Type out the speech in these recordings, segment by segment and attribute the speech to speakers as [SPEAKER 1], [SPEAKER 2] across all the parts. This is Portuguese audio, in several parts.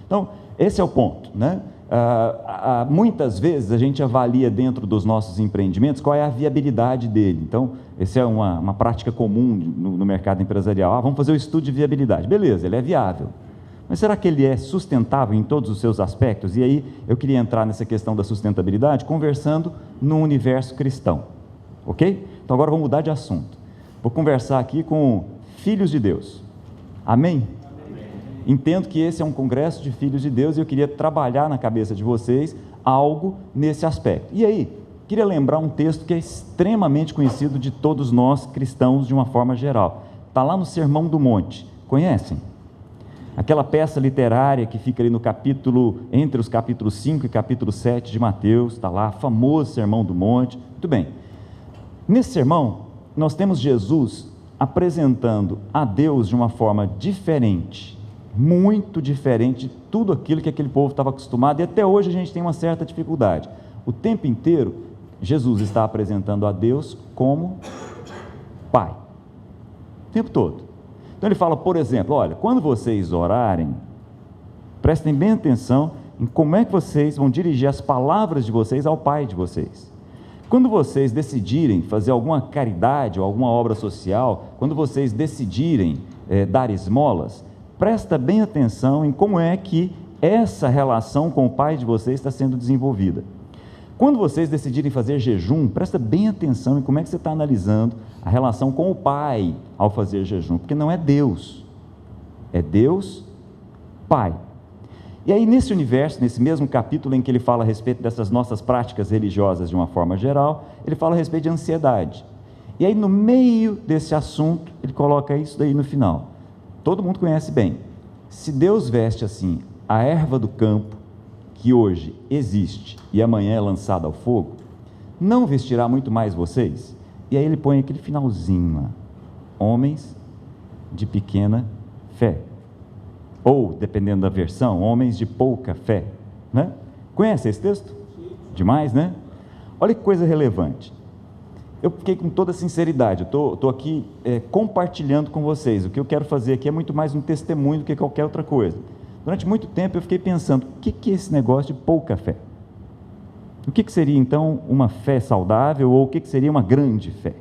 [SPEAKER 1] Então, esse é o ponto, né? Muitas vezes a gente avalia dentro dos nossos empreendimentos qual é a viabilidade dele. Então, essa é uma prática comum no mercado empresarial. Vamos fazer o estudo de viabilidade. Beleza, ele é viável. Mas será que ele é sustentável em todos os seus aspectos? E aí eu queria entrar nessa questão da sustentabilidade conversando no universo cristão. Ok? Então agora vou mudar de assunto. Vou conversar aqui com filhos de Deus. Amém? Entendo que esse é um congresso de filhos de Deus e eu queria trabalhar na cabeça de vocês algo nesse aspecto. E aí, queria lembrar um texto que é extremamente conhecido de todos nós cristãos de uma forma geral. Está lá no Sermão do Monte. Conhecem? Aquela peça literária que fica ali no capítulo, entre os capítulos 5 e capítulo 7 de Mateus, está lá, famoso Sermão do Monte. Muito bem. Nesse sermão, nós temos Jesus apresentando a Deus de uma forma diferente, muito diferente de tudo aquilo que aquele povo estava acostumado, e até hoje a gente tem uma certa dificuldade. O tempo inteiro, Jesus está apresentando a Deus como Pai, o tempo todo. Então ele fala, por exemplo, olha, quando vocês orarem, prestem bem atenção em como é que vocês vão dirigir as palavras de vocês ao Pai de vocês. Quando vocês decidirem fazer alguma caridade ou alguma obra social, quando vocês decidirem dar esmolas, presta bem atenção em como é que essa relação com o Pai de vocês está sendo desenvolvida. Quando vocês decidirem fazer jejum, presta bem atenção em como é que você está analisando a relação com o Pai ao fazer jejum, porque não é Deus, é Deus Pai. E aí nesse universo, nesse mesmo capítulo em que ele fala a respeito dessas nossas práticas religiosas de uma forma geral, ele fala a respeito de ansiedade. E aí no meio desse assunto, ele coloca isso daí no final. Todo mundo conhece bem. Se Deus veste assim a erva do campo, que hoje existe e amanhã é lançada ao fogo, não vestirá muito mais vocês? E aí ele põe aquele finalzinho lá, homens de pequena fé, ou, dependendo da versão, homens de pouca fé, né? Conhece esse texto? Demais, né? Olha que coisa relevante. Eu fiquei com toda sinceridade, eu estou aqui compartilhando com vocês. O que eu quero fazer aqui é muito mais um testemunho do que qualquer outra coisa. Durante muito tempo eu fiquei pensando, o que é esse negócio de pouca fé? O que seria então uma fé saudável, ou o que seria uma grande fé?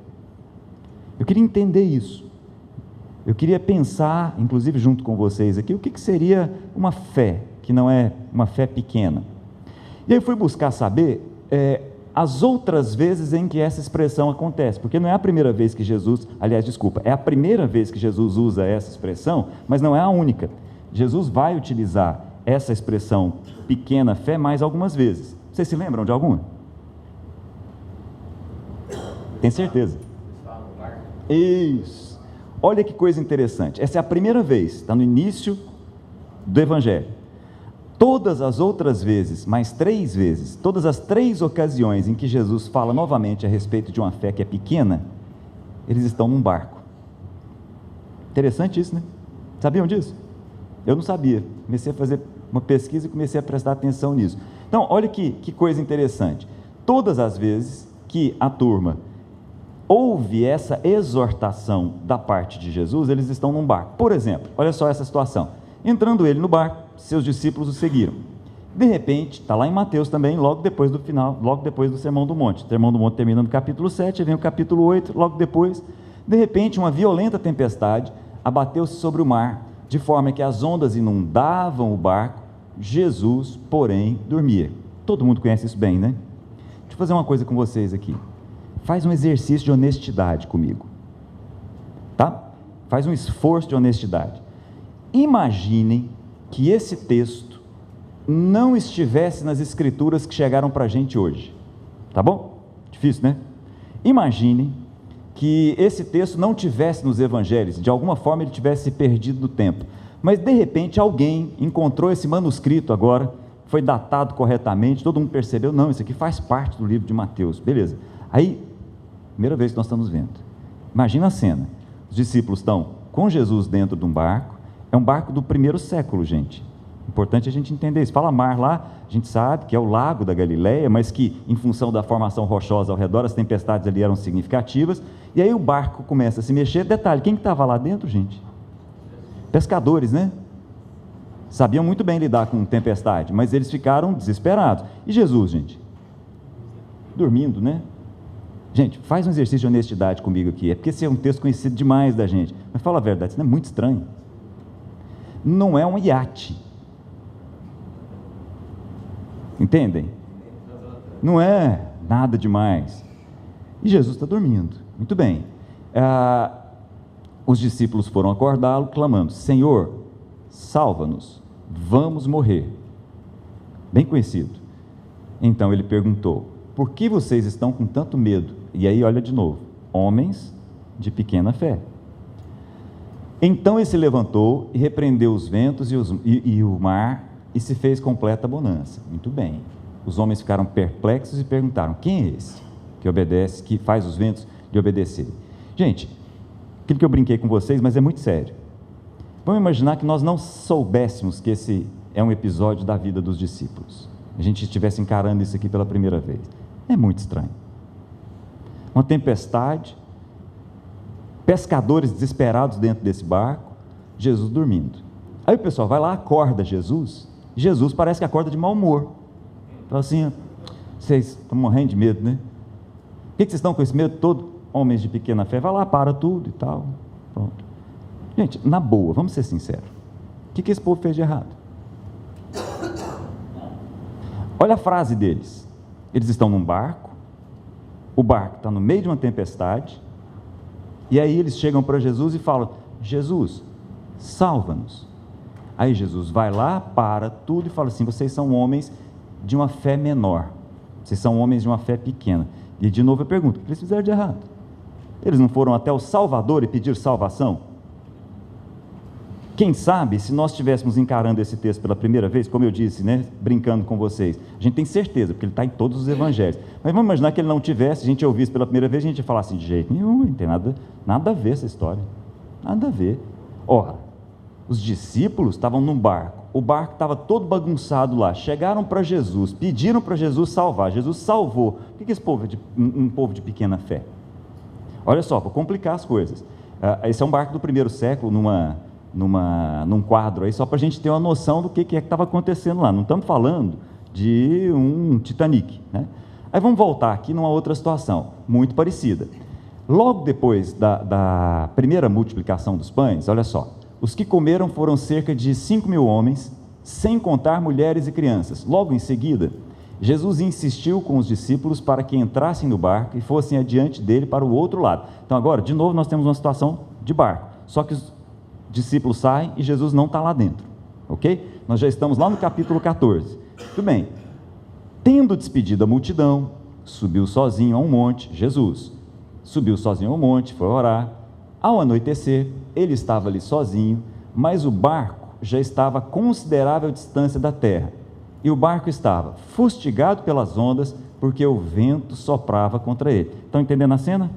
[SPEAKER 1] Eu queria entender isso. Eu queria pensar, inclusive junto com vocês aqui, o que seria uma fé, que não é uma fé pequena. E aí eu fui buscar saber as outras vezes em que essa expressão acontece, porque não é a primeira vez que Jesus, é a primeira vez que Jesus usa essa expressão, mas não é a única. Jesus vai utilizar essa expressão pequena fé mais algumas vezes. Vocês se lembram de alguma? Tem certeza? Isso. Olha que coisa interessante. Essa é a primeira vez, está no início do Evangelho. Todas as outras vezes, mais 3 vezes, todas as 3 ocasiões em que Jesus fala novamente a respeito de uma fé que é pequena, eles estão num barco. Interessante isso, né? Sabiam disso? Eu não sabia. Comecei a fazer uma pesquisa e comecei a prestar atenção nisso. Então, olha que coisa interessante. Todas as vezes que a turma ouve essa exortação da parte de Jesus, eles estão num barco. Por exemplo, olha só essa situação. Entrando ele no barco, seus discípulos o seguiram. De repente, está lá em Mateus também, logo depois do final, logo depois do Sermão do Monte. O Sermão do Monte termina no capítulo 7, vem o capítulo 8, logo depois. De repente, uma violenta tempestade abateu-se sobre o mar, de forma que as ondas inundavam o barco. Jesus, porém, dormia. Todo mundo conhece isso bem, né? Deixa eu fazer uma coisa com vocês aqui. Faz um exercício de honestidade comigo, tá? Faz um esforço de honestidade. Imaginem que esse texto não estivesse nas escrituras que chegaram para a gente hoje, tá bom? Difícil, né? Imaginem que esse texto não tivesse nos evangelhos, de alguma forma ele tivesse perdido do tempo, mas de repente alguém encontrou esse manuscrito agora, foi datado corretamente, todo mundo percebeu, não, isso aqui faz parte do livro de Mateus, beleza. Aí, primeira vez que nós estamos vendo, imagina a cena, os discípulos estão com Jesus dentro de um barco, é um barco do 1º século, gente, importante a gente entender isso. Fala mar lá, a gente sabe que é o lago da Galileia, mas que em função da formação rochosa ao redor, as tempestades ali eram significativas, e aí o barco começa a se mexer. Detalhe, quem que estava lá dentro, gente? Pescadores, né? sabiam muito bem lidar com tempestade, mas eles ficaram desesperados. E Jesus, gente? Dormindo, né? Gente, faz um exercício de honestidade comigo aqui, é porque esse é um texto conhecido demais da gente, mas fala a verdade, isso não é muito estranho? Não é um iate, entendem? Não é nada demais, e Jesus está dormindo, muito bem. Os discípulos foram acordá-lo, clamando: Senhor, salva-nos, vamos morrer. Bem conhecido. Então ele perguntou: por que vocês estão com tanto medo? E aí olha de novo: homens de pequena fé. Então ele se levantou e repreendeu os ventos e o mar, e se fez completa bonança. Muito bem. Os homens ficaram perplexos e perguntaram: quem é esse que obedece, que faz os ventos lhe obedecerem? Gente, aquilo que eu brinquei com vocês, mas é muito sério. Vamos imaginar que nós não soubéssemos que esse é um episódio da vida dos discípulos, a gente estivesse encarando isso aqui pela primeira vez. É muito estranho. Uma tempestade, pescadores desesperados dentro desse barco, Jesus dormindo. Aí o pessoal vai lá, acorda Jesus. Jesus parece que acorda de mau humor. Fala assim: vocês estão morrendo de medo, né? Por que vocês estão com esse medo todo? Homens de pequena fé. Vai lá, para tudo e tal. Pronto. Gente, na boa, vamos ser sinceros. O que esse povo fez de errado? Olha a frase deles. Eles estão num barco, o barco está no meio de uma tempestade, e aí eles chegam para Jesus e falam: Jesus, salva-nos. Aí Jesus vai lá, para tudo e fala assim: vocês são homens de uma fé menor, vocês são homens de uma fé pequena. E de novo eu pergunto: o que eles fizeram de errado? Eles não foram até o Salvador e pedir salvação? Quem sabe, se nós estivéssemos encarando esse texto pela primeira vez, como eu disse, né, brincando com vocês, a gente tem certeza, porque ele está em todos os evangelhos, mas vamos imaginar que ele não tivesse, a gente ouvisse pela primeira vez, a gente ia falar assim: de jeito nenhum, não tem nada a ver essa história, nada a ver. Ora, os discípulos estavam num barco, o barco estava todo bagunçado lá, chegaram para Jesus, pediram para Jesus salvar, Jesus salvou. O que esse povo é um povo de pequena fé? Olha só, para complicar as coisas, esse é um barco do primeiro século, num quadro aí, só para a gente ter uma noção do que estava acontecendo lá. Não estamos falando de um Titanic, né? Aí vamos voltar aqui numa outra situação, muito parecida. Logo depois da primeira multiplicação dos pães, olha só, os que comeram foram cerca de 5.000 homens, sem contar mulheres e crianças. Logo em seguida, Jesus insistiu com os discípulos para que entrassem no barco e fossem adiante dele para o outro lado. Então agora, de novo, nós temos uma situação de barco, só que os discípulos saem e Jesus não está lá dentro, ok? Nós já estamos lá no capítulo 14, tudo bem. Tendo despedido a multidão, subiu sozinho a um monte, Jesus subiu sozinho ao monte, foi orar. Ao anoitecer, ele estava ali sozinho, mas o barco já estava a considerável distância da terra, e o barco estava fustigado pelas ondas, porque o vento soprava contra ele. Estão entendendo a cena?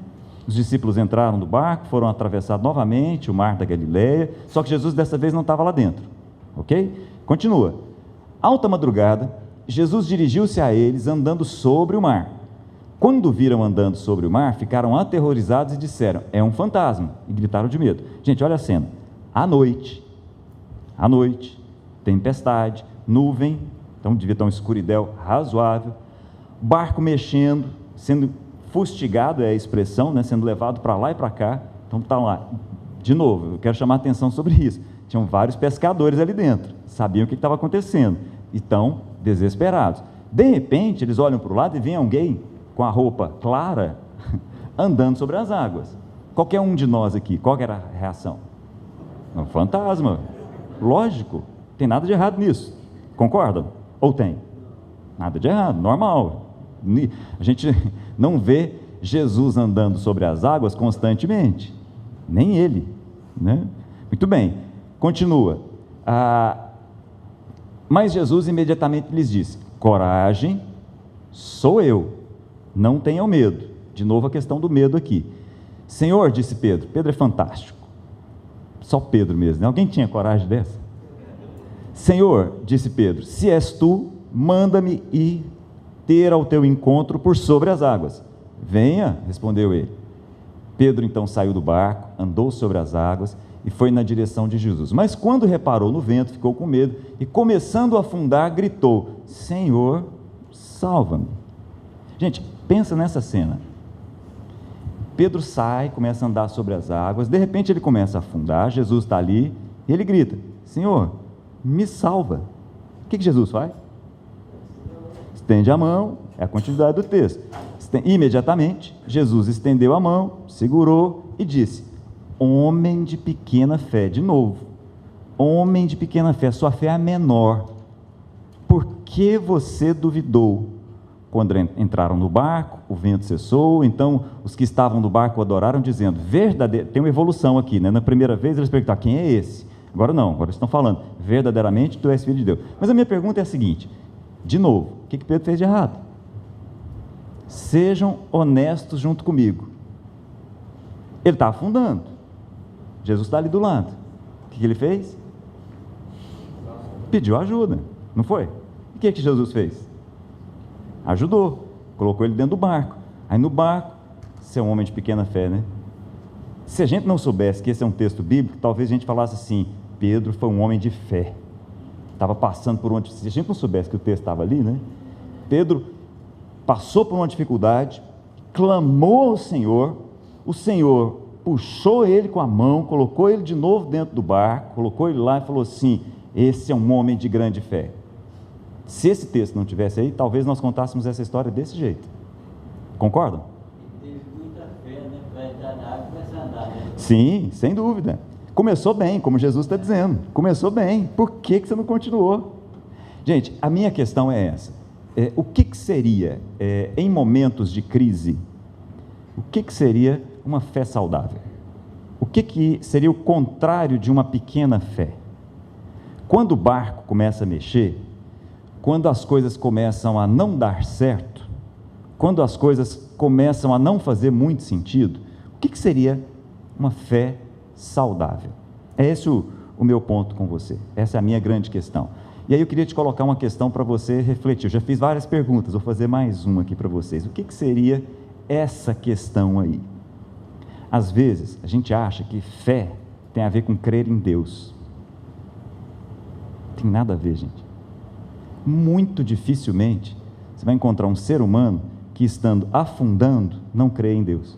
[SPEAKER 1] Os discípulos entraram no barco, foram atravessar novamente o mar da Galileia, só que Jesus dessa vez não estava lá dentro, ok? Continua. Alta madrugada, Jesus dirigiu-se a eles andando sobre o mar. Quando viram andando sobre o mar, ficaram aterrorizados e disseram: é um fantasma, e gritaram de medo. Gente, olha a cena. À noite, tempestade, nuvem, então devia estar um escuridão razoável, barco mexendo, sendo fustigado, é a expressão, né, sendo levado para lá e para cá. Então está lá, de novo, eu quero chamar a atenção sobre isso. Tinham vários pescadores ali dentro, sabiam o que estava acontecendo, e estão desesperados. De repente, eles olham para o lado e veem alguém com a roupa clara, andando sobre as águas. Qualquer um de nós aqui, qual era a reação? Um fantasma, lógico, tem nada de errado nisso, concordam? Ou tem? Nada de errado, normal. A gente não vê Jesus andando sobre as águas constantemente, nem ele, né? Muito bem, continua. Mas Jesus imediatamente lhes disse: coragem, sou eu, não tenham medo. De novo a questão do medo aqui. Senhor, disse Pedro. Pedro é fantástico, só Pedro mesmo, né? Alguém tinha coragem dessa? Senhor, disse Pedro, se és tu, manda-me ir ter ao teu encontro por sobre as águas. Venha, respondeu ele. Pedro então saiu do barco, andou sobre as águas e foi na direção de Jesus. Mas quando reparou no vento, ficou com medo e, começando a afundar, gritou: Senhor, salva-me. Gente, pensa nessa cena. Pedro sai, começa a andar sobre as águas, de repente ele começa a afundar, Jesus está ali, e ele grita: Senhor, me salva. O que Jesus faz? Estende a mão, é a continuidade do texto. Imediatamente, Jesus estendeu a mão, segurou e disse: homem de pequena fé, de novo, homem de pequena fé, sua fé é a menor, por que você duvidou? Quando entraram no barco, o vento cessou, então os que estavam no barco adoraram, dizendo: tem uma evolução aqui, né? Na primeira vez eles perguntaram: quem é esse? Agora não, agora estão falando: verdadeiramente tu és filho de Deus. Mas a minha pergunta é a seguinte, de novo, o que Pedro fez de errado? Sejam honestos junto comigo. Ele está afundando, Jesus está ali do lado, o que ele fez? Pediu ajuda, não foi? O que Jesus fez? Ajudou, colocou ele dentro do barco. Aí no barco, você é um homem de pequena fé, né? Se a gente não soubesse que esse é um texto bíblico, talvez a gente falasse assim: Pedro foi um homem de fé, estava passando por onde, se a gente não soubesse que o texto estava ali, né? Pedro passou por uma dificuldade, clamou ao Senhor, o Senhor puxou ele com a mão, colocou ele de novo dentro do barco, colocou ele lá e falou assim: esse é um homem de grande fé. Se esse texto não tivesse aí, talvez nós contássemos essa história desse jeito. Concordam?
[SPEAKER 2] Teve muita fé, né? Para entrar na água e começar a andar, né?
[SPEAKER 1] Sim, sem dúvida. Começou bem, como Jesus está dizendo. Começou bem. Por que você não continuou? Gente, a minha questão é essa. O que seria, em momentos de crise, o que seria uma fé saudável? O que seria o contrário de uma pequena fé? Quando o barco começa a mexer, quando as coisas começam a não dar certo, quando as coisas começam a não fazer muito sentido, o que seria uma fé saudável? É esse o meu ponto com você, essa é a minha grande questão. E aí eu queria te colocar uma questão para você refletir. Eu já fiz várias perguntas, vou fazer mais uma aqui para vocês. O que seria essa questão aí? Às vezes a gente acha que fé tem a ver com crer em Deus. Não tem nada a ver, gente. Muito dificilmente você vai encontrar um ser humano que, estando afundando, não crê em Deus.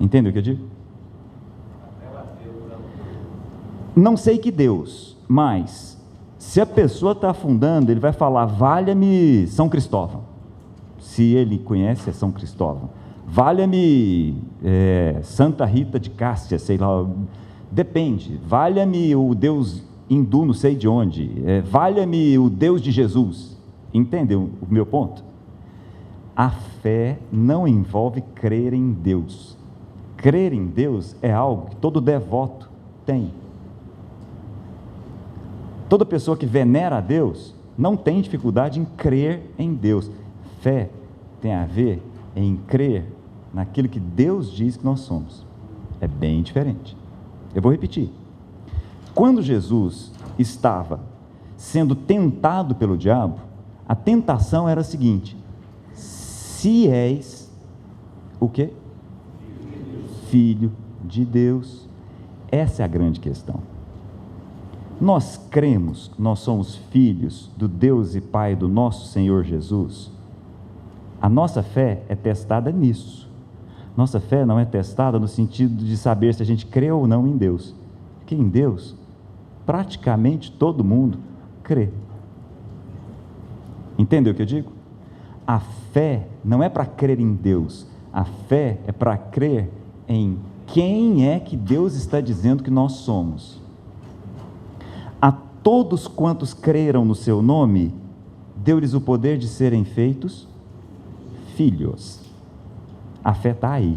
[SPEAKER 1] Entende o que eu digo? Não sei que Deus, mas se a pessoa está afundando, ele vai falar: valha-me São Cristóvão, se ele conhece São Cristóvão, valha-me Santa Rita de Cássia, sei lá, depende, valha-me o Deus hindu, não sei de onde, valha-me o Deus de Jesus. Entendeu o meu ponto? A fé não envolve crer em Deus. Crer em Deus é algo que todo devoto tem. Toda pessoa que venera a Deus não tem dificuldade em crer em Deus. Fé tem a ver em crer naquilo que Deus diz que nós somos. É bem diferente. Eu vou repetir. Quando Jesus estava sendo tentado pelo diabo, a tentação era a seguinte: se és o quê? Filho de Deus. Essa é a grande questão. Nós cremos, nós somos filhos do Deus e Pai do nosso Senhor Jesus. A nossa fé é testada nisso. Nossa fé não é testada no sentido de saber se a gente crê ou não em Deus, porque em Deus praticamente todo mundo crê. Entendeu o que eu digo? A fé não é para crer em Deus, a fé é para crer em quem é que Deus está dizendo que nós somos. A todos quantos creram no seu nome, deu-lhes o poder de serem feitos filhos. A fé está aí,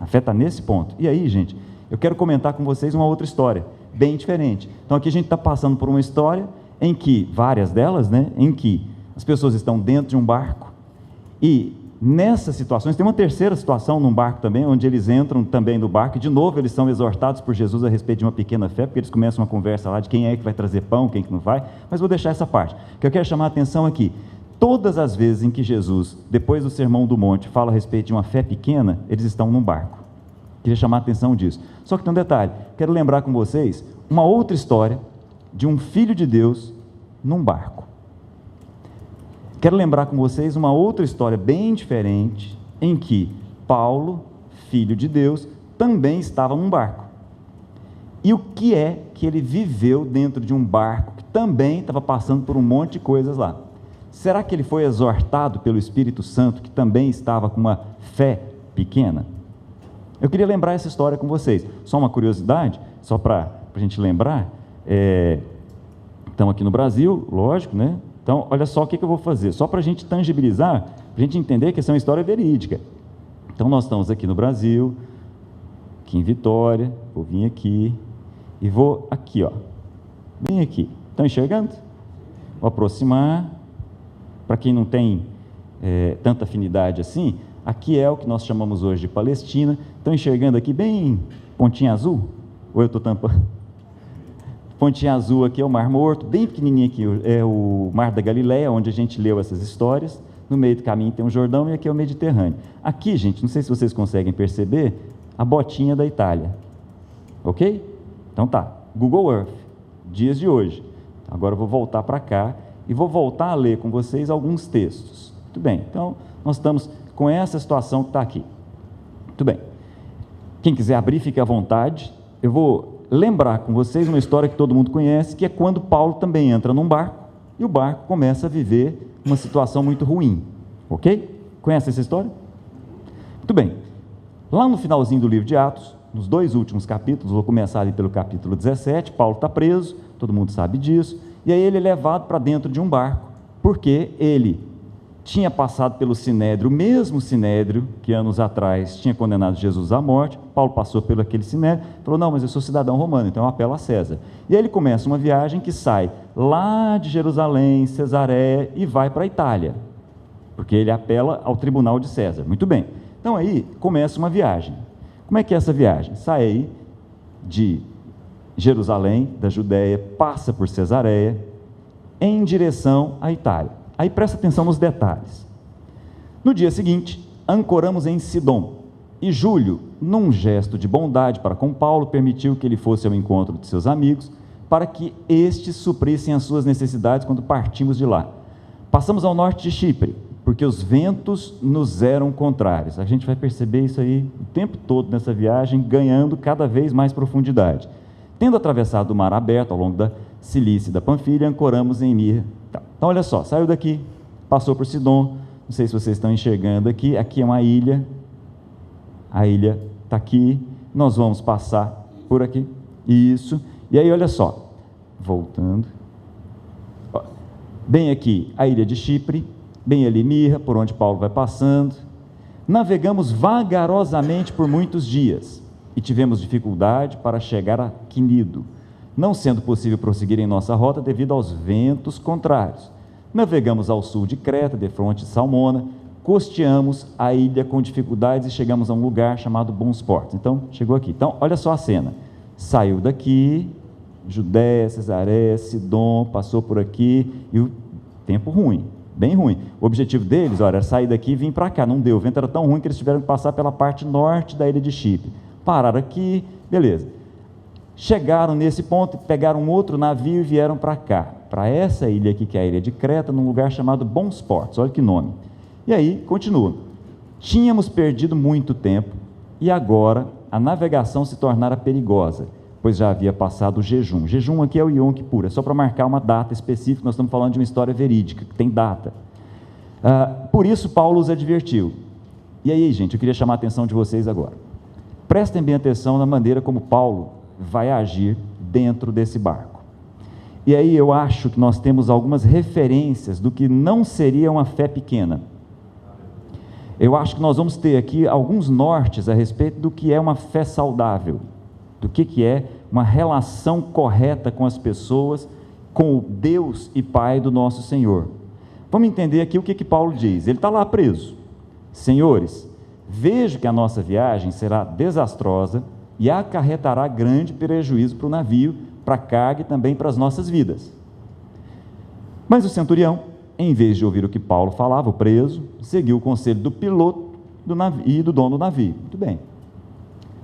[SPEAKER 1] a fé está nesse ponto. E aí, gente, eu quero comentar com vocês uma outra história bem diferente. Então aqui a gente está passando por uma história em que, várias delas, né, em que as pessoas estão dentro de um barco, e nessas situações, tem uma terceira situação num barco também, onde eles entram também no barco, e de novo eles são exortados por Jesus a respeito de uma pequena fé, porque eles começam uma conversa lá de quem é que vai trazer pão, quem que não vai, mas vou deixar essa parte. O que eu quero chamar a atenção aqui: Todas as vezes em que Jesus, depois do Sermão do Monte, fala a respeito de uma fé pequena, eles estão num barco. Queria chamar a atenção disso. Só que tem um detalhe, quero lembrar com vocês uma outra história de um filho de Deus num barco. Quero lembrar com vocês uma outra história bem diferente, em que Paulo, filho de Deus, também estava num barco. E o que é que ele viveu dentro de um barco que também estava passando por um monte de coisas lá? Será que ele foi exortado pelo Espírito Santo, que também estava com uma fé pequena? Eu queria lembrar essa história com vocês. Só uma curiosidade, só para a gente lembrar, estamos aqui no Brasil, lógico, né? Então, olha só o que eu vou fazer, só para a gente tangibilizar, para a gente entender que essa é uma história verídica. Então, nós estamos aqui no Brasil, aqui em Vitória, vou vir aqui, e vou aqui, ó, bem aqui. Estão enxergando? Vou aproximar. Para quem não tem tanta afinidade assim, aqui é o que nós chamamos hoje de Palestina. Estão enxergando aqui bem pontinha azul? Ou eu estou tampando? Pontinha azul aqui é o Mar Morto, bem pequenininho aqui é o Mar da Galileia, onde a gente leu essas histórias. No meio do caminho tem o Jordão e aqui é o Mediterrâneo. Aqui, gente, não sei se vocês conseguem perceber, a botinha da Itália. Ok? Então tá, Google Earth, dias de hoje. Agora eu vou voltar para cá e vou voltar a ler com vocês alguns textos. Muito bem, então nós estamos com essa situação que está aqui. Muito bem. Quem quiser abrir, fique à vontade. Eu vou lembrar com vocês uma história que todo mundo conhece, que é quando Paulo também entra num barco e o barco começa a viver uma situação muito ruim. Ok? Conhece essa história? Muito bem. Lá no finalzinho do livro de Atos, nos 2 últimos capítulos, vou começar ali pelo capítulo 17, Paulo está preso, todo mundo sabe disso, e aí ele é levado para dentro de um barco, porque ele tinha passado pelo Sinédrio, o mesmo Sinédrio que anos atrás tinha condenado Jesus à morte. Paulo passou pelo aquele Sinédrio, falou, não, mas eu sou cidadão romano, então eu apelo a César. E aí ele começa uma viagem que sai lá de Jerusalém, Cesareia, e vai para a Itália, porque ele apela ao tribunal de César. Muito bem, então aí começa uma viagem. Como é que é essa viagem? Sai aí de Jerusalém, da Judéia, passa por Cesareia, em direção à Itália. Aí presta atenção nos detalhes. No dia seguinte, ancoramos em Sidom, e Júlio, num gesto de bondade para com Paulo, permitiu que ele fosse ao encontro de seus amigos, para que estes suprissem as suas necessidades quando partimos de lá. Passamos ao norte de Chipre, porque os ventos nos eram contrários. A gente vai perceber isso aí o tempo todo nessa viagem, ganhando cada vez mais profundidade. Tendo atravessado o mar aberto ao longo da Cilícia e da Panfilha, ancoramos em Mirra. Então, olha só, saiu daqui, passou por Sidom, não sei se vocês estão enxergando aqui é uma ilha, a ilha está aqui, nós vamos passar por aqui, isso, e aí olha só, voltando, bem aqui a ilha de Chipre, bem ali Mirra, por onde Paulo vai passando, navegamos vagarosamente por muitos dias, e tivemos dificuldade para chegar a Quinido, não sendo possível prosseguir em nossa rota devido aos ventos contrários. Navegamos ao sul de Creta, defronte de Salmona, costeamos a ilha com dificuldades e chegamos a um lugar chamado Bons Portos. Então, chegou aqui. Então, olha só a cena. Saiu daqui, Judéia, Cesareia, Sidom, passou por aqui, e o tempo ruim, bem ruim. O objetivo deles, olha, era sair daqui e vir para cá. Não deu, o vento era tão ruim que eles tiveram que passar pela parte norte da ilha de Chipre. Pararam aqui, beleza. Chegaram nesse ponto, pegaram um outro navio e vieram para cá, para essa ilha aqui, que é a ilha de Creta, num lugar chamado Bons Portos, olha que nome. E aí, continua. Tínhamos perdido muito tempo e agora a navegação se tornara perigosa, pois já havia passado o jejum. Jejum aqui é o Yom Kippur, é só para marcar uma data específica, nós estamos falando de uma história verídica, que tem data. Por isso, Paulo os advertiu. E aí, gente, eu queria chamar a atenção de vocês agora. Prestem bem atenção na maneira como Paulo vai agir dentro desse barco. E aí eu acho que nós temos algumas referências do que não seria uma fé pequena. Eu acho que nós vamos ter aqui alguns nortes a respeito do que é uma fé saudável, do que é uma relação correta com as pessoas, com o Deus e Pai do nosso Senhor. Vamos entender aqui o que Paulo diz. Ele está lá preso. Senhores, vejo que a nossa viagem será desastrosa e acarretará grande prejuízo para o navio, para a carga e também para as nossas vidas. Mas o centurião, em vez de ouvir o que Paulo falava, o preso seguiu o conselho do piloto do navio, e do dono do navio. Muito bem.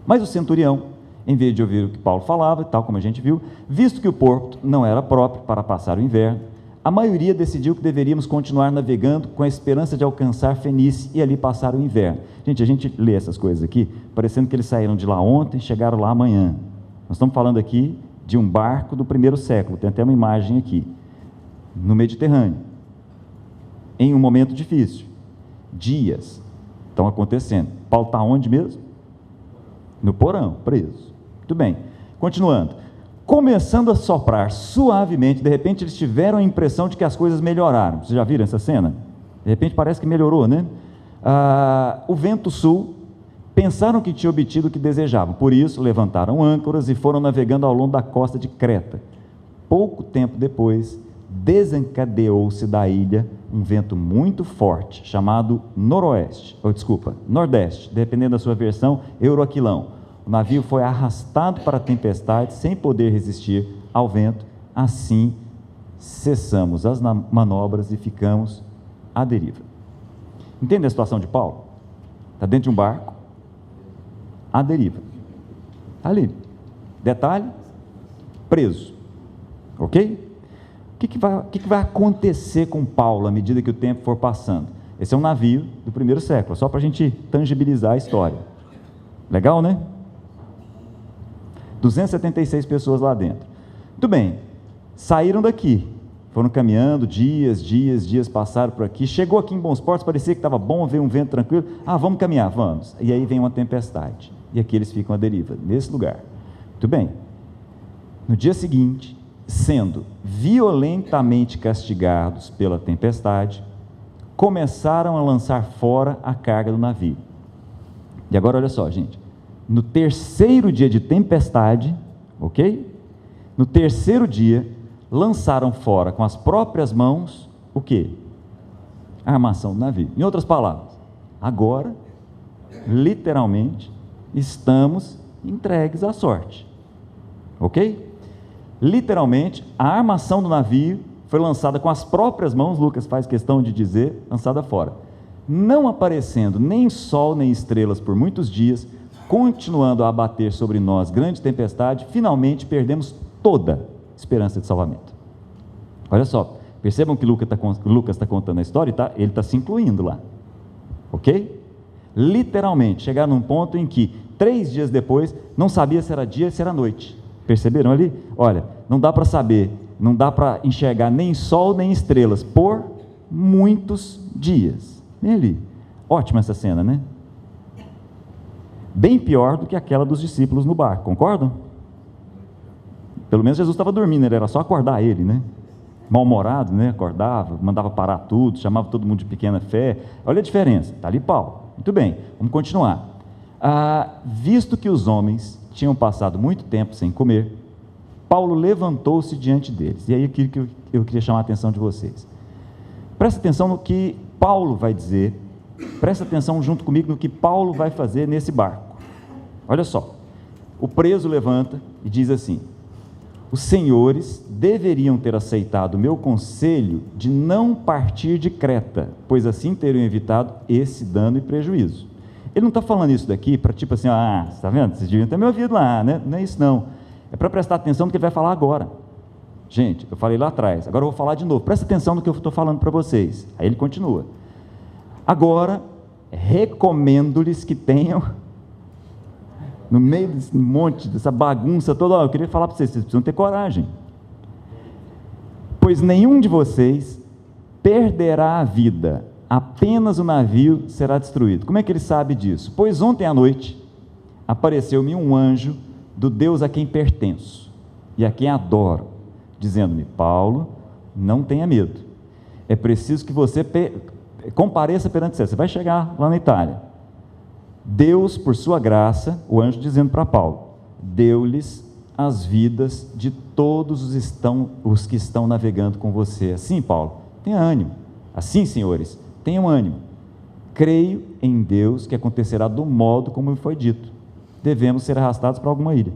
[SPEAKER 1] Mas o centurião, em vez de ouvir o que Paulo falava, tal como a gente viu, visto que o porto não era próprio para passar o inverno, a maioria decidiu que deveríamos continuar navegando com a esperança de alcançar Fenícia e ali passar o inverno. Gente, a gente lê essas coisas aqui, parecendo que eles saíram de lá ontem e chegaram lá amanhã. Nós estamos falando aqui de um barco do primeiro século, tem até uma imagem aqui, no Mediterrâneo, em um momento difícil. Dias estão acontecendo. Paulo está onde mesmo? No porão, preso. Muito bem, continuando. Começando a soprar suavemente, de repente eles tiveram a impressão de que as coisas melhoraram. Vocês já viram essa cena? De repente parece que melhorou, né? O vento sul, pensaram que tinha obtido o que desejavam, por isso levantaram âncoras e foram navegando ao longo da costa de Creta. Pouco tempo depois, desencadeou-se da ilha um vento muito forte, chamado nordeste, dependendo da sua versão, euroquilão. O navio foi arrastado para a tempestade, sem poder resistir ao vento. Assim, cessamos as manobras e ficamos à deriva. Entende a situação de Paulo? Está dentro de um barco, à deriva. Está ali. Detalhe, preso. Ok? O que vai acontecer com Paulo à medida que o tempo for passando? Esse é um navio do primeiro século, só para a gente tangibilizar a história. Legal, né? 276 pessoas lá dentro. Muito bem, saíram daqui, foram caminhando, dias passaram por aqui, chegou aqui em Bons Portos, parecia que estava bom, veio um vento tranquilo, vamos caminhar, vamos. E aí vem uma tempestade, e aqui eles ficam à deriva, nesse lugar. Muito bem, no dia seguinte, sendo violentamente castigados pela tempestade, começaram a lançar fora a carga do navio. E agora olha só, gente, no terceiro dia de tempestade, ok? No terceiro dia, lançaram fora com as próprias mãos, o quê? A armação do navio. Em outras palavras, agora, literalmente, estamos entregues à sorte, ok? Literalmente, a armação do navio foi lançada com as próprias mãos, Lucas faz questão de dizer, lançada fora. Não aparecendo nem sol nem estrelas por muitos dias, continuando a abater sobre nós grande tempestade, finalmente perdemos toda esperança de salvamento. Olha só, percebam que Lucas está contando a história, ele está se incluindo lá, ok? Literalmente, chegaram num ponto em que 3 dias depois, não sabia se era dia ou se era noite. Perceberam ali? Olha, não dá para saber, não dá para enxergar nem sol nem estrelas por muitos dias. Vem ali, ótima essa cena, né? Bem pior do que aquela dos discípulos no barco, concordam? Pelo menos Jesus estava dormindo, era só acordar ele, né? Mal-humorado, né? Acordava, mandava parar tudo, chamava todo mundo de pequena fé. Olha a diferença, está ali Paulo. Muito bem, vamos continuar. Visto que os homens tinham passado muito tempo sem comer, Paulo levantou-se diante deles. E aí aquilo que eu queria chamar a atenção de vocês. Presta atenção no que Paulo vai dizer. Presta atenção junto comigo no que Paulo vai fazer nesse barco. Olha só, o preso levanta e diz assim: os senhores deveriam ter aceitado o meu conselho de não partir de Creta, pois assim teriam evitado esse dano e prejuízo. Ele não está falando isso daqui para tipo assim, você está vendo? Vocês deviam ter me ouvido lá, né? Não é isso não. É para prestar atenção no que ele vai falar agora. Gente, eu falei lá atrás, agora eu vou falar de novo. Presta atenção no que eu estou falando para vocês. Aí ele continua. Agora, recomendo-lhes que tenham, no meio desse monte, dessa bagunça toda, eu queria falar para vocês precisam ter coragem, pois nenhum de vocês perderá a vida, apenas o navio será destruído. Como é que ele sabe disso? Pois ontem à noite apareceu-me um anjo do Deus a quem pertenço e a quem adoro, dizendo-me: Paulo, não tenha medo, é preciso que você compareça perante você vai chegar lá na Itália. Deus, por sua graça, o anjo dizendo para Paulo, deu-lhes as vidas de todos os que estão navegando com você. Assim, Paulo, tenha ânimo. Assim, senhores, tenham ânimo. Creio em Deus que acontecerá do modo como foi dito. Devemos ser arrastados para alguma ilha.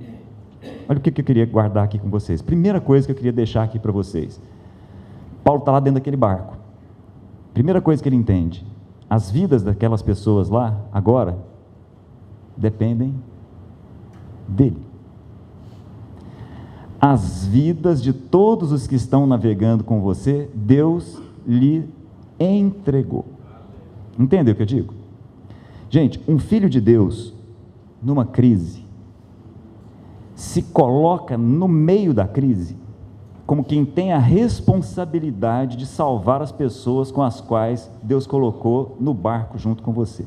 [SPEAKER 1] Olha o que eu queria guardar aqui com vocês. Primeira coisa que eu queria deixar aqui para vocês. Paulo está lá dentro daquele barco. Primeira coisa que ele entende: as vidas daquelas pessoas lá, agora, dependem dele. As vidas de todos os que estão navegando com você, Deus lhe entregou. Entendeu o que eu digo? Gente, um filho de Deus, numa crise, se coloca no meio da crise, como quem tem a responsabilidade de salvar as pessoas com as quais Deus colocou no barco junto com você.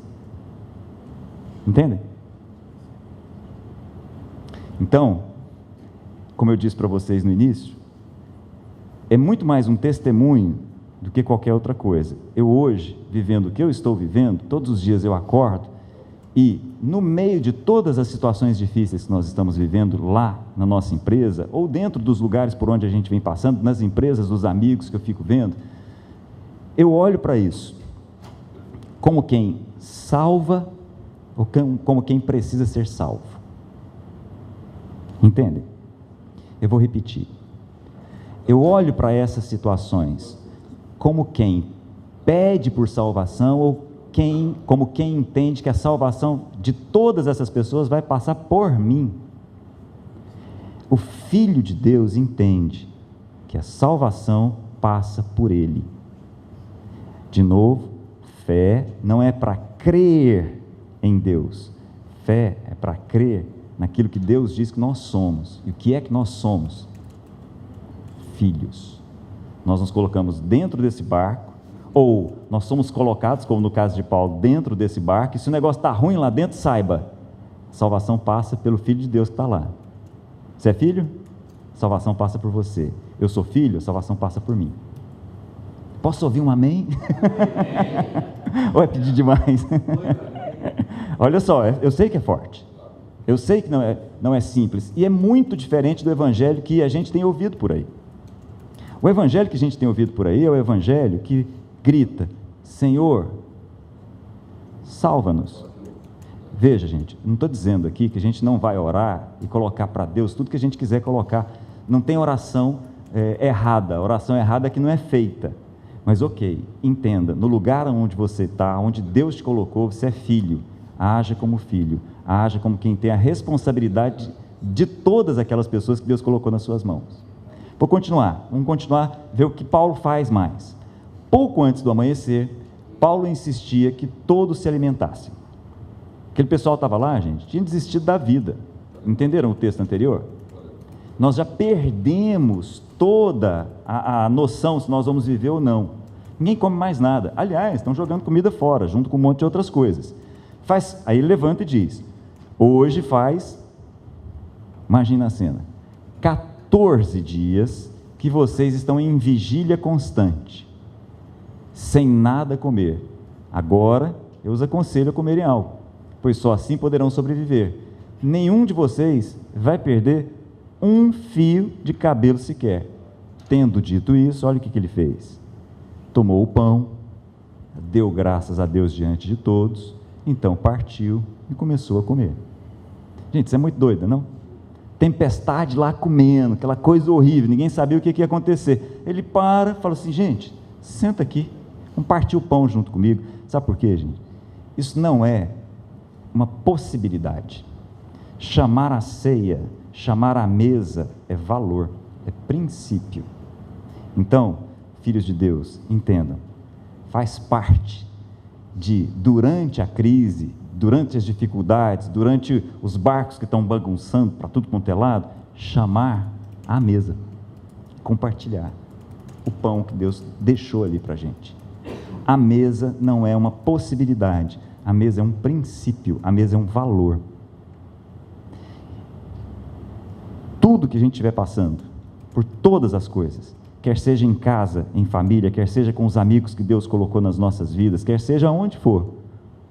[SPEAKER 1] Entendem? Então, como eu disse para vocês no início, é muito mais um testemunho do que qualquer outra coisa. Eu hoje, vivendo o que eu estou vivendo, todos os dias eu acordo e, no meio de todas as situações difíceis que nós estamos vivendo lá na nossa empresa, ou dentro dos lugares por onde a gente vem passando, nas empresas, dos amigos que eu fico vendo, eu olho para isso como quem salva ou como quem precisa ser salvo. Entendem? Eu vou repetir. Eu olho para essas situações como quem pede por salvação ou como quem entende que a salvação de todas essas pessoas vai passar por mim. O Filho de Deus entende que a salvação passa por ele. De novo, fé não é para crer em Deus. Fé é para crer naquilo que Deus diz que nós somos. E o que é que nós somos? Filhos. Nós nos colocamos dentro desse barco, ou nós somos colocados, como no caso de Paulo, dentro desse barco, e se o negócio está ruim lá dentro, saiba, a salvação passa pelo Filho de Deus que está lá. Você é filho? A salvação passa por você. Eu sou filho? A salvação passa por mim. Posso ouvir um amém? Ou é pedir demais? Olha só, eu sei que é forte. Eu sei que não é simples, e é muito diferente do evangelho que a gente tem ouvido por aí. O evangelho que a gente tem ouvido por aí é o evangelho que grita: Senhor, salva-nos. Veja, gente, não estou dizendo aqui que a gente não vai orar e colocar para Deus tudo que a gente quiser colocar. Não tem oração errada, a oração errada é que não é feita. Mas ok, entenda, no lugar onde você está, onde Deus te colocou, você é filho. Haja como filho, haja como quem tem a responsabilidade de todas aquelas pessoas que Deus colocou nas suas mãos. Vamos continuar, ver o que Paulo faz mais. Pouco antes do amanhecer, Paulo insistia que todos se alimentassem. Aquele pessoal estava lá, gente, tinha desistido da vida. Entenderam o texto anterior? Nós já perdemos toda a noção se nós vamos viver ou não. Ninguém come mais nada. Aliás, estão jogando comida fora, junto com um monte de outras coisas. Aí ele levanta e diz: hoje faz, imagina a cena, 14 dias que vocês estão em vigília constante, sem nada comer. Agora eu os aconselho a comerem algo, pois só assim poderão sobreviver. Nenhum de vocês vai perder um fio de cabelo sequer. Tendo dito isso, olha o que ele fez. Tomou o pão, deu graças a Deus diante de todos, então partiu e começou a comer. Gente, isso é muito doido, não? Tempestade lá comendo, aquela coisa horrível, ninguém sabia o que ia acontecer. Ele fala assim: gente, senta aqui, vamos partir o pão junto comigo. Sabe por quê, gente? Isso não é uma possibilidade. Chamar a ceia, chamar a mesa é valor, é princípio. Então, filhos de Deus, entendam, faz parte de, durante a crise, durante as dificuldades, durante os barcos que estão bagunçando para tudo quanto é lado, chamar à mesa, compartilhar o pão que Deus deixou ali para a gente. A mesa não é uma possibilidade, a mesa é um princípio, a mesa é um valor. Tudo que a gente estiver passando, por todas as coisas, quer seja em casa, em família, quer seja com os amigos que Deus colocou nas nossas vidas, quer seja onde for,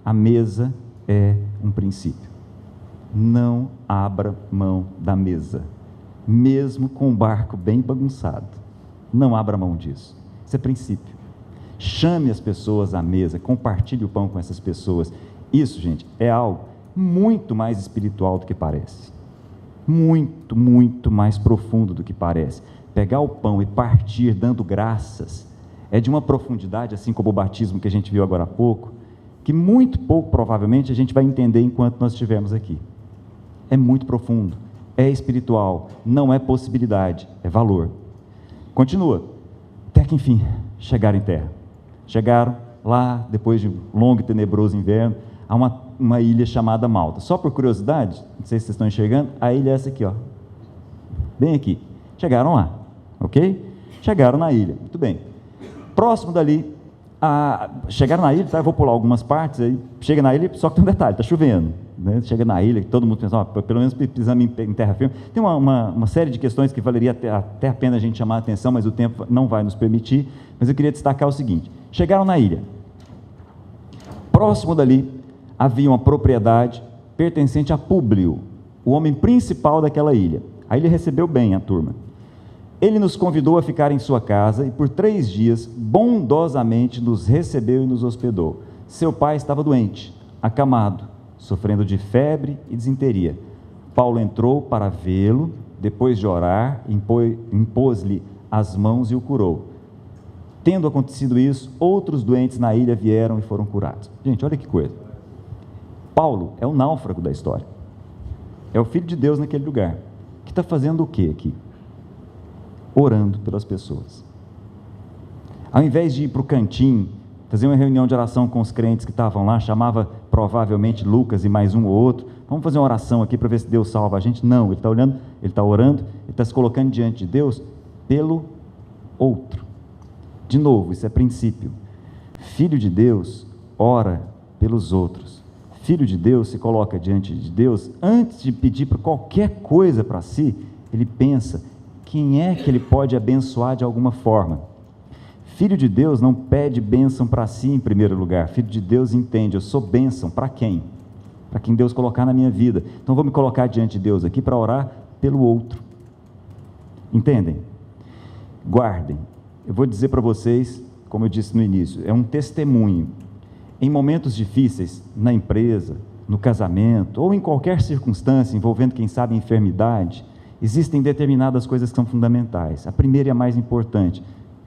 [SPEAKER 1] a mesa é um princípio. Não abra mão da mesa, mesmo com o barco bem bagunçado. Não abra mão disso. Isso é princípio. Chame as pessoas à mesa, compartilhe o pão com essas pessoas. Isso, gente, é algo muito mais espiritual do que parece. Muito, muito mais profundo do que parece. Pegar o pão e partir dando graças é de uma profundidade, assim como o batismo que a gente viu agora há pouco, que muito pouco provavelmente a gente vai entender enquanto nós estivermos aqui. É muito profundo, é espiritual, não é possibilidade, é valor. Continua, até que enfim, chegaram em terra. Chegaram lá, depois de um longo e tenebroso inverno, a uma ilha chamada Malta. Só por curiosidade, não sei se vocês estão enxergando, a ilha é essa aqui, ó, bem aqui. Chegaram lá, ok? Chegaram na ilha, muito bem. Próximo dali, chegaram na ilha, tá? Eu vou pular algumas partes, aí chega na ilha, só que tem um detalhe, está chovendo, né? Chega na ilha, todo mundo pensa, pelo menos pisamos em terra firme. Tem uma série de questões que valeria até a pena a gente chamar a atenção, mas o tempo não vai nos permitir, mas eu queria destacar o seguinte: chegaram na ilha, próximo dali havia uma propriedade pertencente a Públio, o homem principal daquela ilha. A ilha recebeu bem a turma. Ele nos convidou a ficar em sua casa e por 3 dias bondosamente nos recebeu e nos hospedou. Seu pai estava doente, acamado, sofrendo de febre e disenteria. Paulo entrou para vê-lo, depois de orar, impôs-lhe as mãos e o curou. Tendo acontecido isso, outros doentes na ilha vieram e foram curados. Gente, olha que coisa. Paulo é o náufrago da história. É o Filho de Deus naquele lugar. Que está fazendo o que aqui? Orando pelas pessoas. Ao invés de ir para o cantinho, fazer uma reunião de oração com os crentes que estavam lá, chamava provavelmente Lucas e mais um ou outro, vamos fazer uma oração aqui para ver se Deus salva a gente. Não, ele está olhando, ele está orando, ele está se colocando diante de Deus pelo outro. De novo, isso é princípio. Filho de Deus ora pelos outros. Filho de Deus se coloca diante de Deus, antes de pedir para qualquer coisa para si, ele pensa: quem é que ele pode abençoar de alguma forma? Filho de Deus não pede bênção para si em primeiro lugar. Filho de Deus entende: eu sou bênção para quem? Para quem Deus colocar na minha vida. Então vou me colocar diante de Deus aqui para orar pelo outro. Entendem? Guardem. Eu vou dizer para vocês, como eu disse no início, é um testemunho. Em momentos difíceis, na empresa, no casamento, ou em qualquer circunstância envolvendo, quem sabe, enfermidade, existem determinadas coisas que são fundamentais. A primeira e a mais importante: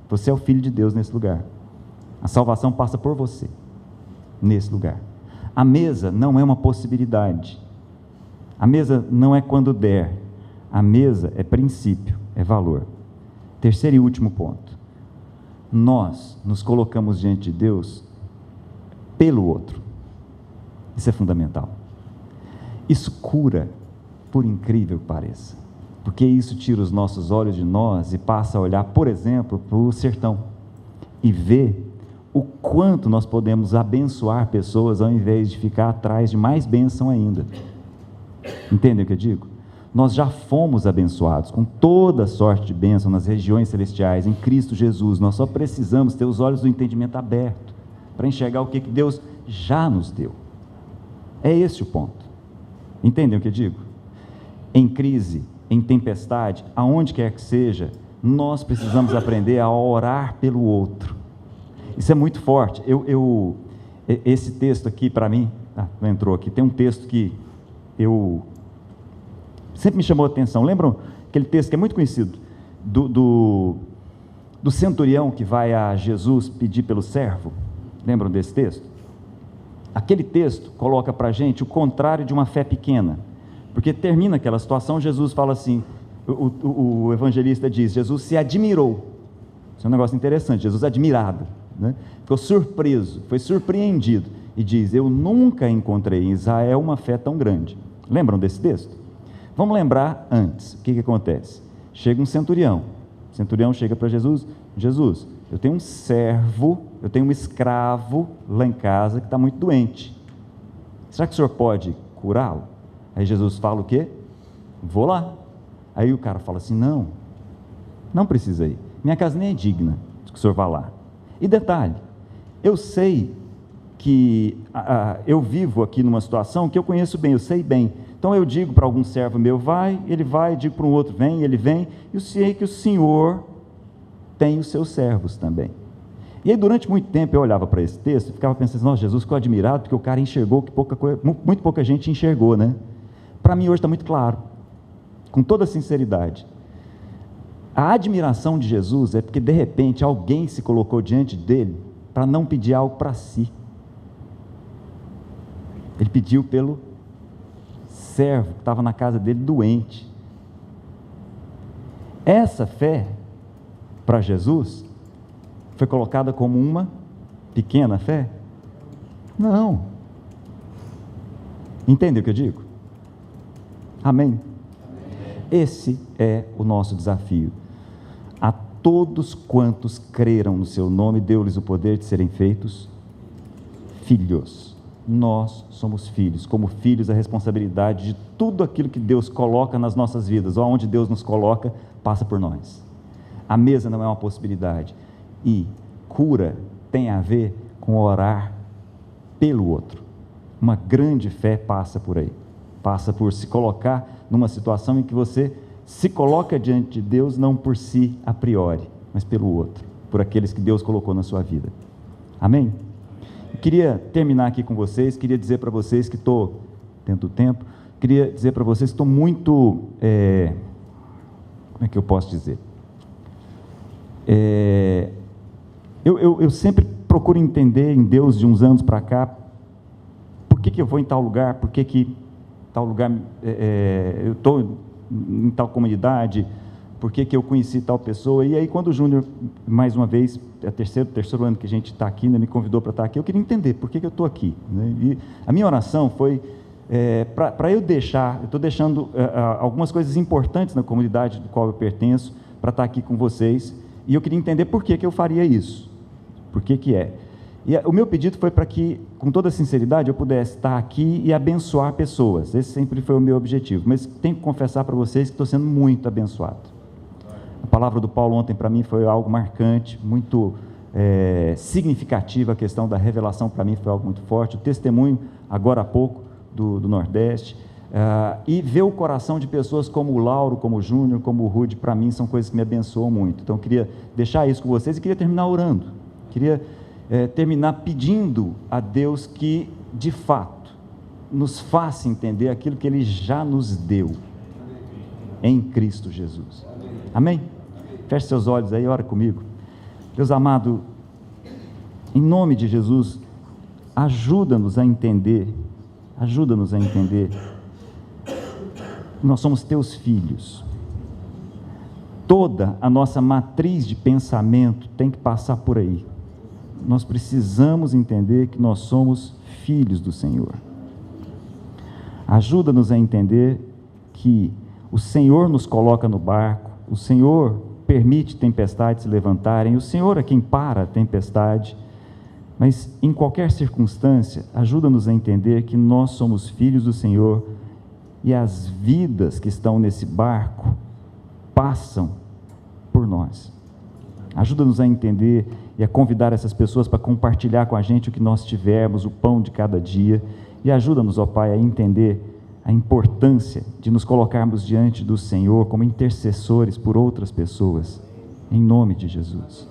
[SPEAKER 1] você é o Filho de Deus nesse lugar. A salvação passa por você, nesse lugar. A mesa não é uma possibilidade. A mesa não é quando der. A mesa é princípio, é valor. Terceiro e último ponto: nós nos colocamos diante de Deus pelo outro. Isso é fundamental. Isso cura, por incrível que pareça, porque isso tira os nossos olhos de nós e passa a olhar, por exemplo, para o sertão e ver o quanto nós podemos abençoar pessoas ao invés de ficar atrás de mais bênção ainda. Entendem o que eu digo? Nós já fomos abençoados com toda sorte de bênção nas regiões celestiais, em Cristo Jesus. Nós só precisamos ter os olhos do entendimento abertos para enxergar o que Deus já nos deu. É esse o ponto. Entendem o que eu digo? Em crise, em tempestade, aonde quer que seja, nós precisamos aprender a orar pelo outro. Isso é muito forte. Esse texto aqui, para mim, não entrou aqui, tem um texto que sempre me chamou a atenção. Lembram aquele texto que é muito conhecido, do centurião que vai a Jesus pedir pelo servo? Lembram desse texto? Aquele texto coloca para a gente o contrário de uma fé pequena, porque termina aquela situação, Jesus fala assim, o evangelista diz: Jesus se admirou. Isso é um negócio interessante, Jesus admirado, né? Ficou surpreso, foi surpreendido, e diz: eu nunca encontrei em Israel uma fé tão grande. Lembram desse texto? Vamos lembrar antes, o que acontece? Chega um centurião, o centurião chega para Jesus: Jesus, eu tenho um servo, eu tenho um escravo lá em casa que está muito doente, será que o senhor pode curá-lo? Aí Jesus fala o quê? Vou lá. Aí o cara fala assim: não precisa ir, minha casa nem é digna de que o senhor vá lá. E detalhe, eu sei que eu vivo aqui numa situação que eu conheço bem, eu sei bem, então eu digo para algum servo meu: vai, ele vai, digo para um outro: vem, ele vem, e eu sei que o Senhor tem os seus servos também. E aí durante muito tempo eu olhava para esse texto e ficava pensando: nossa, Jesus ficou admirado porque o cara enxergou que muito pouca gente enxergou, né? Para mim hoje está muito claro, com toda sinceridade. A admiração de Jesus é porque, de repente, alguém se colocou diante dele para não pedir algo para si. Ele pediu pelo servo que estava na casa dele doente. Essa fé, para Jesus, foi colocada como uma pequena fé? Não. Entende o que eu digo? Amém? Esse é o nosso desafio. A todos quantos creram no seu nome, deu-lhes o poder de serem feitos filhos. Nós somos filhos. Como filhos, a responsabilidade de tudo aquilo que Deus coloca nas nossas vidas, ou onde Deus nos coloca, passa por nós. A mesa não é uma possibilidade. E cura tem a ver com orar pelo outro. Uma grande fé passa por aí. Passa por se colocar numa situação em que você se coloca diante de Deus, não por si a priori, mas pelo outro, por aqueles que Deus colocou na sua vida. Amém? Eu queria terminar aqui com vocês, queria dizer para vocês que estou, dentro do tempo, queria dizer para vocês que estou muito, como é que eu posso dizer? Eu sempre procuro entender em Deus, de uns anos para cá, por que eu vou em tal lugar, por que tal lugar, eu estou em tal comunidade, por que eu conheci tal pessoa. E aí, quando o Júnior, mais uma vez, é o terceiro ano que a gente está aqui, né, me convidou para estar aqui, eu queria entender por que eu estou aqui, né? E a minha oração foi para eu estou deixando algumas coisas importantes na comunidade do qual eu pertenço, para estar aqui com vocês, e eu queria entender por que eu faria isso, por que é. E o meu pedido foi para que, com toda sinceridade, eu pudesse estar aqui e abençoar pessoas. Esse sempre foi o meu objetivo, mas tenho que confessar para vocês que estou sendo muito abençoado. A palavra do Paulo ontem para mim foi algo marcante, muito significativo. A questão da revelação para mim foi algo muito forte. O testemunho, agora há pouco, do Nordeste, e ver o coração de pessoas como o Lauro, como o Júnior, como o Rude, para mim são coisas que me abençoam muito. Então eu queria deixar isso com vocês e queria terminar orando. Queria terminar pedindo a Deus que, de fato, nos faça entender aquilo que Ele já nos deu em Cristo Jesus. Amém? Feche seus olhos aí, ora comigo. Deus amado, em nome de Jesus, ajuda-nos a entender, nós somos Teus filhos. Toda a nossa matriz de pensamento tem que passar por aí. Nós precisamos entender que nós somos filhos do Senhor. Ajuda-nos a entender que o Senhor nos coloca no barco, o Senhor permite tempestades se levantarem, o Senhor é quem para a tempestade, mas em qualquer circunstância, ajuda-nos a entender que nós somos filhos do Senhor e as vidas que estão nesse barco passam por nós. Ajuda-nos a entender e a convidar essas pessoas para compartilhar com a gente o que nós tivermos, o pão de cada dia, e ajuda-nos, ó Pai, a entender a importância de nos colocarmos diante do Senhor como intercessores por outras pessoas, em nome de Jesus.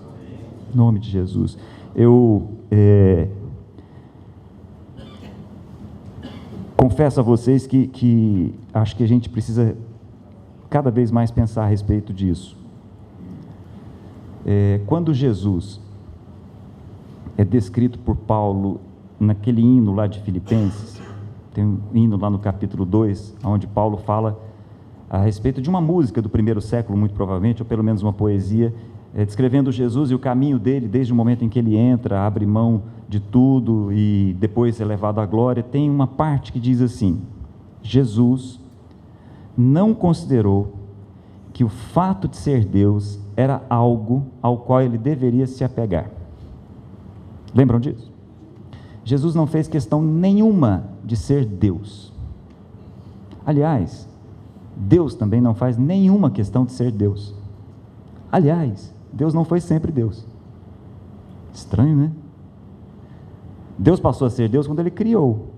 [SPEAKER 1] Em nome de Jesus. Eu confesso a vocês que acho que a gente precisa cada vez mais pensar a respeito disso. Quando Jesus é descrito por Paulo naquele hino lá de Filipenses, tem um hino lá no capítulo 2, onde Paulo fala a respeito de uma música do primeiro século, muito provavelmente, ou pelo menos uma poesia, descrevendo Jesus e o caminho dele, desde o momento em que ele entra, abre mão de tudo e depois é levado à glória. Tem uma parte que diz assim: Jesus não considerou que o fato de ser Deus era algo ao qual ele deveria se apegar. Lembram disso? Jesus não fez questão nenhuma de ser Deus. Aliás, Deus também não faz nenhuma questão de ser Deus. Aliás, Deus não foi sempre Deus. Estranho, né? Deus passou a ser Deus quando Ele criou.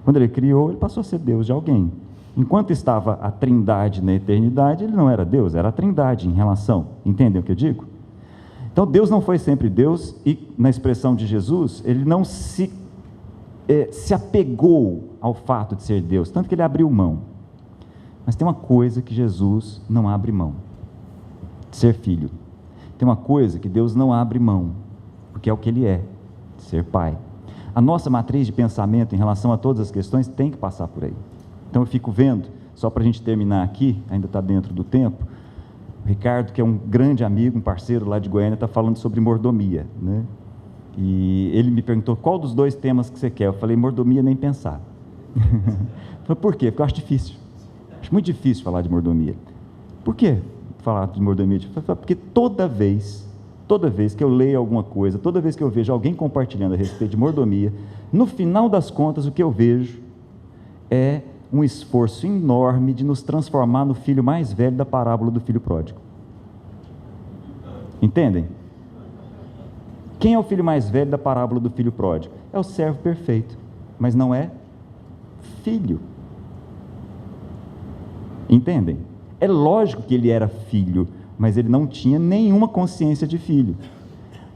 [SPEAKER 1] Quando Ele criou, Ele passou a ser Deus de alguém. Enquanto estava a Trindade na eternidade, Ele não era Deus, era a Trindade em relação. Entendem o que eu digo? Então, Deus não foi sempre Deus, e na expressão de Jesus, Ele não se apegou ao fato de ser Deus, tanto que Ele abriu mão. Mas tem uma coisa que Jesus não abre mão: de ser filho. Tem uma coisa que Deus não abre mão, porque é o que Ele é, ser pai. A nossa matriz de pensamento em relação a todas as questões tem que passar por aí. Então eu fico vendo, só para a gente terminar aqui, ainda está dentro do tempo, o Ricardo, que é um grande amigo, um parceiro lá de Goiânia, está falando sobre mordomia, né? E ele me perguntou, qual dos dois temas que você quer? Eu falei, mordomia nem pensar. Falei, por quê? Porque eu acho difícil. Acho muito difícil falar de mordomia. Por quê falar de mordomia? Porque toda vez que eu leio alguma coisa, toda vez que eu vejo alguém compartilhando a respeito de mordomia, no final das contas, o que eu vejo é um esforço enorme de nos transformar no filho mais velho da parábola do filho pródigo. Entendem? Quem é o filho mais velho da parábola do filho pródigo? É o servo perfeito, mas não é filho. Entendem? É lógico que ele era filho, mas ele não tinha nenhuma consciência de filho.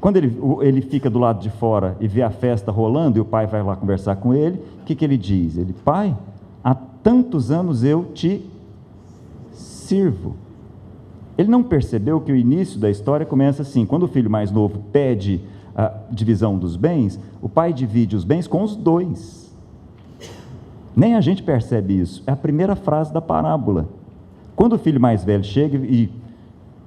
[SPEAKER 1] Quando ele fica do lado de fora e vê a festa rolando, e o pai vai lá conversar com ele, o que ele diz? Ele, pai, há tantos anos eu te sirvo. Ele não percebeu que o início da história começa assim, quando o filho mais novo pede a divisão dos bens, o pai divide os bens com os dois. Nem a gente percebe isso, é a primeira frase da parábola. Quando o filho mais velho chega e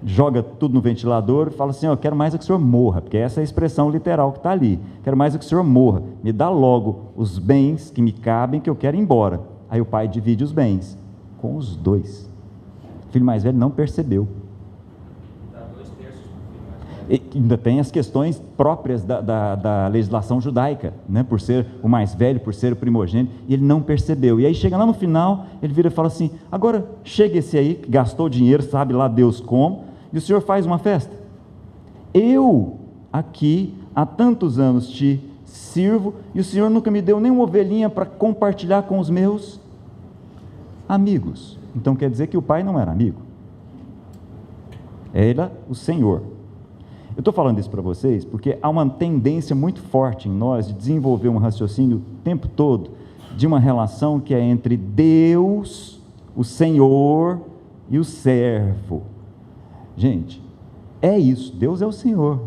[SPEAKER 1] joga tudo no ventilador e fala assim, eu quero mais é que o senhor morra, porque essa é a expressão literal que está ali, quero mais é que o senhor morra, me dá logo os bens que me cabem, que eu quero ir embora. Aí o pai divide os bens com os dois. O filho mais velho não percebeu. E ainda tem as questões próprias da legislação judaica, né? Por ser o mais velho, por ser o primogênito, e ele não percebeu. E aí chega lá no final, ele vira e fala assim, agora chega esse aí, que gastou dinheiro, sabe lá Deus como, e o senhor faz uma festa. Eu aqui há tantos anos te sirvo, e o senhor nunca me deu nenhuma ovelhinha para compartilhar com os meus amigos. Então quer dizer que o pai não era amigo, era o Senhor. Eu estou falando isso para vocês porque há uma tendência muito forte em nós de desenvolver um raciocínio o tempo todo de uma relação que é entre Deus, o Senhor e o servo. Gente, é isso, Deus é o Senhor.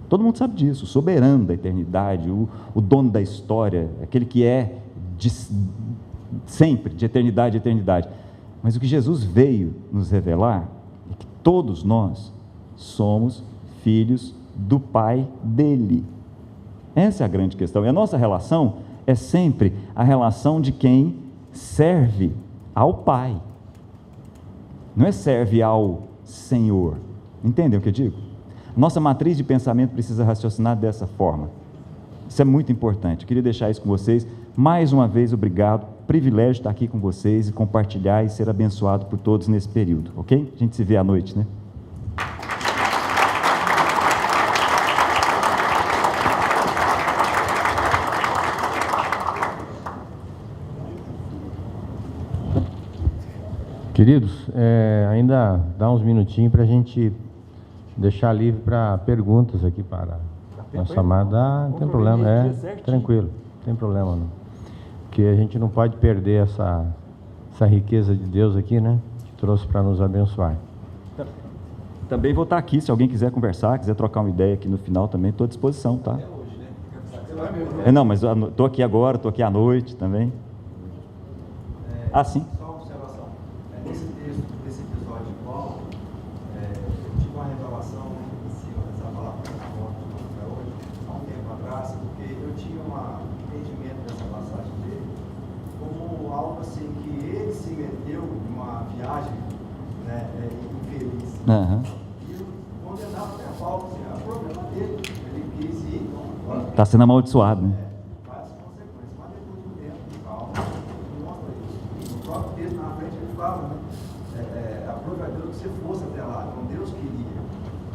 [SPEAKER 1] Todo mundo sabe disso, o soberano da eternidade, o dono da história, aquele que é de sempre, de eternidade a eternidade. Mas o que Jesus veio nos revelar é que todos nós somos filhos do Pai dele. Essa é a grande questão. E a nossa relação é sempre a relação de quem serve ao Pai. Não é serve ao Senhor. Entendem o que eu digo? Nossa matriz de pensamento precisa raciocinar dessa forma. Isso é muito importante. Eu queria deixar isso com vocês. Mais uma vez, obrigado. Privilégio estar aqui com vocês e compartilhar e ser abençoado por todos nesse período, ok? A gente se vê à noite, né?
[SPEAKER 3] Queridos, ainda dá uns minutinhos para a gente deixar livre para perguntas aqui para a nossa amada. Não tem problema, tranquilo, não tem problema não. Porque a gente não pode perder essa riqueza de Deus aqui, né? Que trouxe para nos abençoar.
[SPEAKER 1] Também vou estar aqui, se alguém quiser conversar, quiser trocar uma ideia aqui no final também, estou à disposição, tá? Não, mas estou aqui agora, estou aqui à noite também. Ah, sim.
[SPEAKER 4] Nesse texto, desse episódio de Paulo, eu tive uma revelação em cima dessa palavra que está hoje, há um tempo atrás, porque eu tinha um entendimento dessa passagem dele como algo assim que ele se meteu em uma viagem, né, infeliz.
[SPEAKER 1] Uhum.
[SPEAKER 4] E eu condenava até a Paulo, assim, é o problema dele, ele quis ir, então...
[SPEAKER 1] Está sendo amaldiçoado, né?
[SPEAKER 4] Várias consequências, mas depois de um tempo de calma, ele mostra isso. E no próprio texto, na frente, ele fala, né? Aprove a Deus que você fosse até lá, como Deus queria.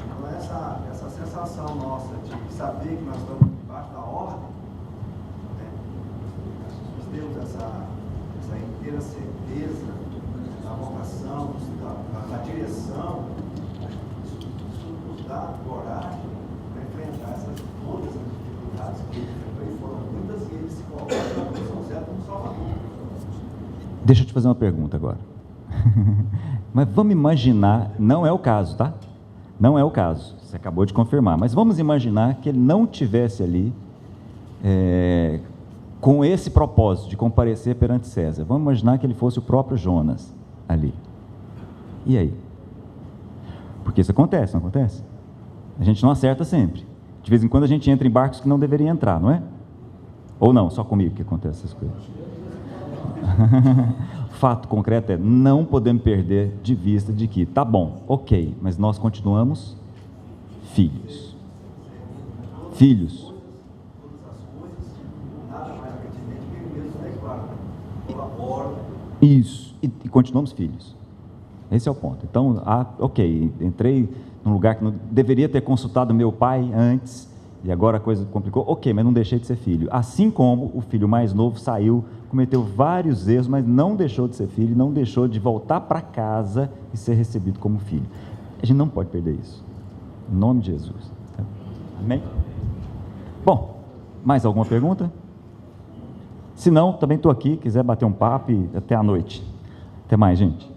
[SPEAKER 4] Então essa sensação nossa de saber que nós estamos debaixo da ordem, né? Nós temos essa inteira certeza da vocação, da direção, isso nos dá coragem para enfrentar todas as dificuldades que ele enfrentou, e foram muitas, e ele se coloca na posição certa como Salvador.
[SPEAKER 1] Deixa eu te fazer uma pergunta agora. Mas vamos imaginar, não é o caso, tá? Não é o caso, você acabou de confirmar, mas vamos imaginar que ele não tivesse ali com esse propósito de comparecer perante César. Vamos imaginar que ele fosse o próprio Jonas ali. E aí? Porque isso acontece, não acontece? A gente não acerta sempre. De vez em quando a gente entra em barcos que não deveria entrar, não é? Ou não, só comigo que acontece essas coisas. Fato concreto é, não podemos perder de vista de que, tá bom, ok, mas nós continuamos filhos. Filhos. Isso, e continuamos filhos. Esse é o ponto. Então, ok, entrei num lugar que não deveria ter consultado meu pai antes, e agora a coisa complicou, ok, mas não deixei de ser filho. Assim como o filho mais novo saiu, cometeu vários erros, mas não deixou de ser filho, não deixou de voltar para casa e ser recebido como filho. A gente não pode perder isso. Em nome de Jesus. Amém? Bom, mais alguma pergunta? Se não, também estou aqui, quiser bater um papo e até a noite. Até mais, gente.